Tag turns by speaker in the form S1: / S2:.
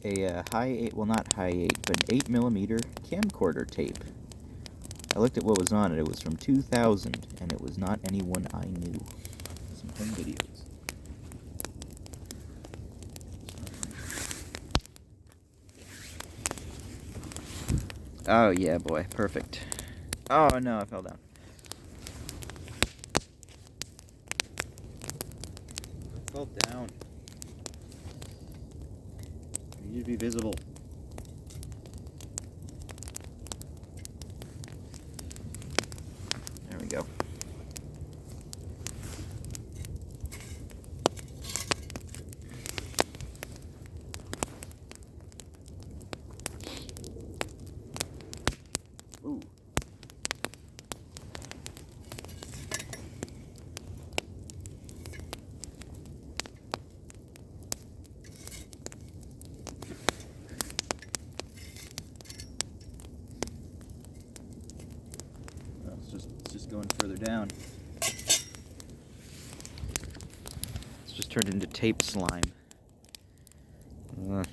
S1: a well, not high 8, but an 8mm camcorder tape. I looked at what was on it. It was from 2000, and it was not anyone I knew. Some home videos. Oh, yeah, boy. Perfect. Oh, no, I fell down. I fell down. I need to be visible. There we go. Ooh. Well, it's just going further down. It's just turned into tape slime. Ugh.